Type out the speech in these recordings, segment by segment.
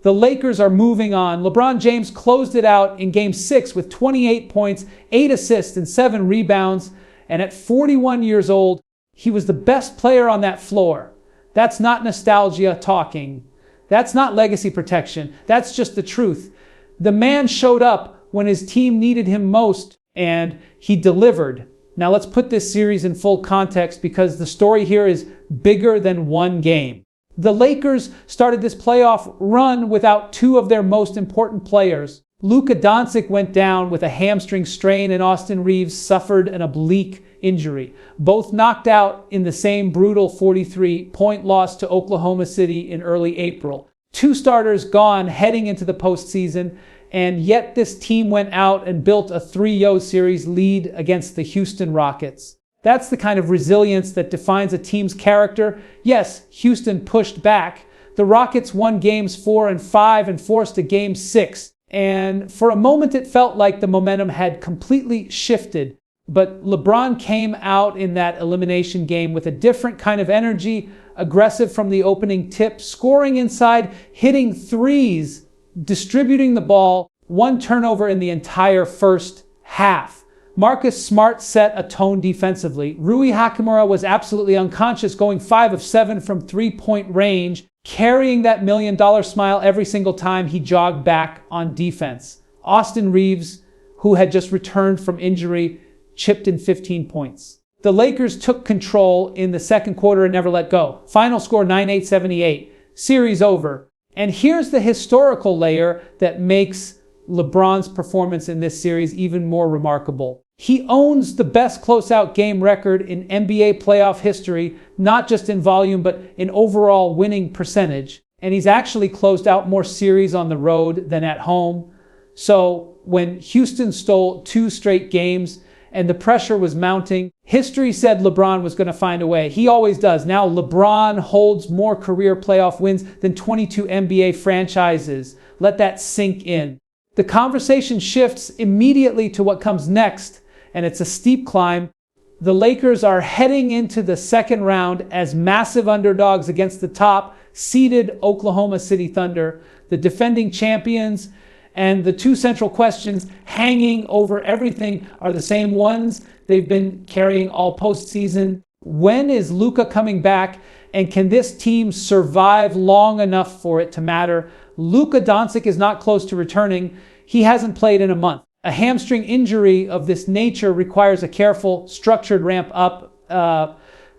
The Lakers are moving on. LeBron James closed it out in Game 6 with 28 points, 8 assists, and 7 rebounds. And at 41 years old, he was the best player on that floor. That's not nostalgia talking. That's not legacy protection. That's just the truth. The man showed up when his team needed him most, and he delivered. Now let's put this series in full context because the story here is bigger than one game. The Lakers started this playoff run without two of their most important players. Luka Doncic went down with a hamstring strain and Austin Reaves suffered an oblique injury. Both knocked out in the same brutal 43-point loss to Oklahoma City in early April. Two starters gone heading into the postseason, and yet this team went out and built a 3-0 series lead against the Houston Rockets. That's the kind of resilience that defines a team's character. Yes, Houston pushed back. The Rockets won games 4 and 5 and forced a game 6. And for a moment it felt like the momentum had completely shifted. But LeBron came out in that elimination game with a different kind of energy, aggressive from the opening tip, scoring inside, hitting threes, distributing the ball, one turnover in the entire first half. Marcus Smart set a tone defensively. Rui Hachimura was absolutely unconscious, going 5 of 7 from three-point range, carrying that $1 million smile every single time he jogged back on defense. Austin Reaves, who had just returned from injury, chipped in 15 points. The Lakers took control in the second quarter and never let go. Final score 98-78. Series over. And here's the historical layer that makes LeBron's performance in this series even more remarkable. He owns the best closeout game record in NBA playoff history, not just in volume, but in overall winning percentage. And he's actually closed out more series on the road than at home. So when Houston stole 2 straight games and the pressure was mounting, history said LeBron was going to find a way. He always does. Now LeBron holds more career playoff wins than 22 NBA franchises. Let that sink in. The conversation shifts immediately to what comes next, and it's a steep climb. The Lakers are heading into the second round as massive underdogs against the top-seeded Oklahoma City Thunder, the defending champions, and the two central questions hanging over everything are the same ones they've been carrying all postseason. When is Luka coming back, and can this team survive long enough for it to matter? Luka Doncic is not close to returning. He hasn't played in a month. A hamstring injury of this nature requires a careful, structured ramp up,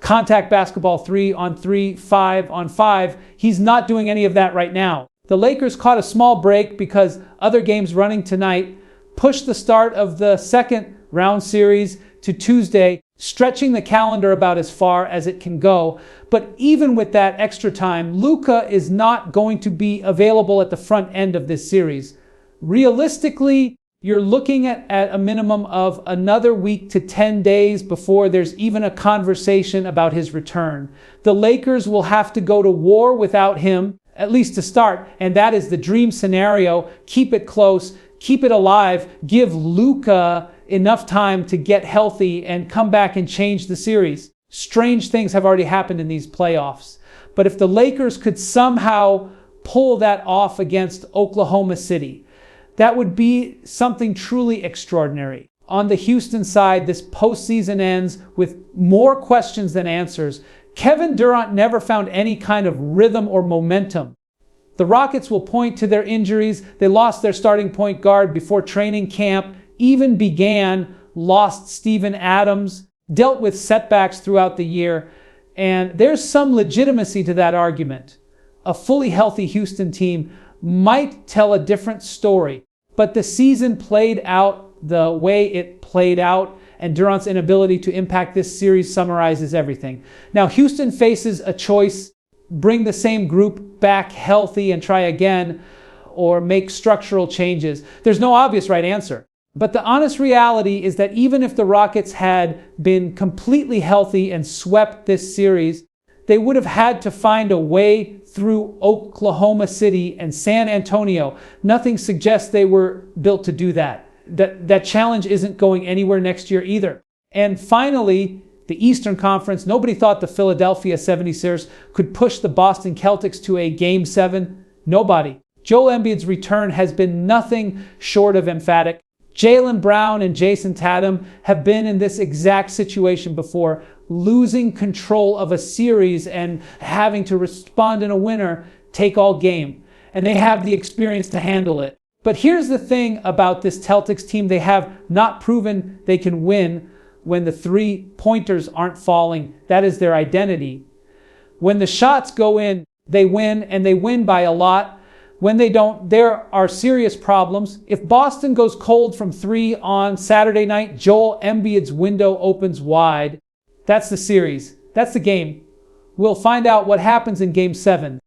contact basketball 3-on-3, 5-on-5. He's not doing any of that right now. The Lakers caught a small break because other games running tonight pushed the start of the second round series to Tuesday, stretching the calendar about as far as it can go. But even with that extra time, Luka is not going to be available at the front end of this series. Realistically, you're looking at a minimum of another week to 10 days before there's even a conversation about his return. The Lakers will have to go to war without him, at least to start, and that is the dream scenario. Keep it close, keep it alive, give Luka enough time to get healthy and come back and change the series. Strange things have already happened in these playoffs. But if the Lakers could somehow pull that off against Oklahoma City, that would be something truly extraordinary. On the Houston side, this postseason ends with more questions than answers. Kevin Durant never found any kind of rhythm or momentum. The Rockets will point to their injuries. They lost their starting point guard before training camp even began, lost Steven Adams, dealt with setbacks throughout the year, and there's some legitimacy to that argument. A fully healthy Houston team might tell a different story, but the season played out the way it played out, and Durant's inability to impact this series summarizes everything. Now, Houston faces a choice: bring the same group back healthy and try again, or make structural changes. There's no obvious right answer. But the honest reality is that even if the Rockets had been completely healthy and swept this series, they would have had to find a way through Oklahoma City and San Antonio. Nothing suggests they were built to do that. That challenge isn't going anywhere next year either. And finally, the Eastern Conference. Nobody thought the Philadelphia 76ers could push the Boston Celtics to a Game 7. Nobody. Joel Embiid's return has been nothing short of emphatic. Jaylen Brown and Jason Tatum have been in this exact situation before, losing control of a series and having to respond in a winner, take all game. And they have the experience to handle it. But here's the thing about this Celtics team. They have not proven they can win when the three-pointers aren't falling. That is their identity. When the shots go in, they win, and they win by a lot. When they don't, there are serious problems. If Boston goes cold from three on Saturday night, Joel Embiid's window opens wide. That's the series. That's the game. We'll find out what happens in Game 7.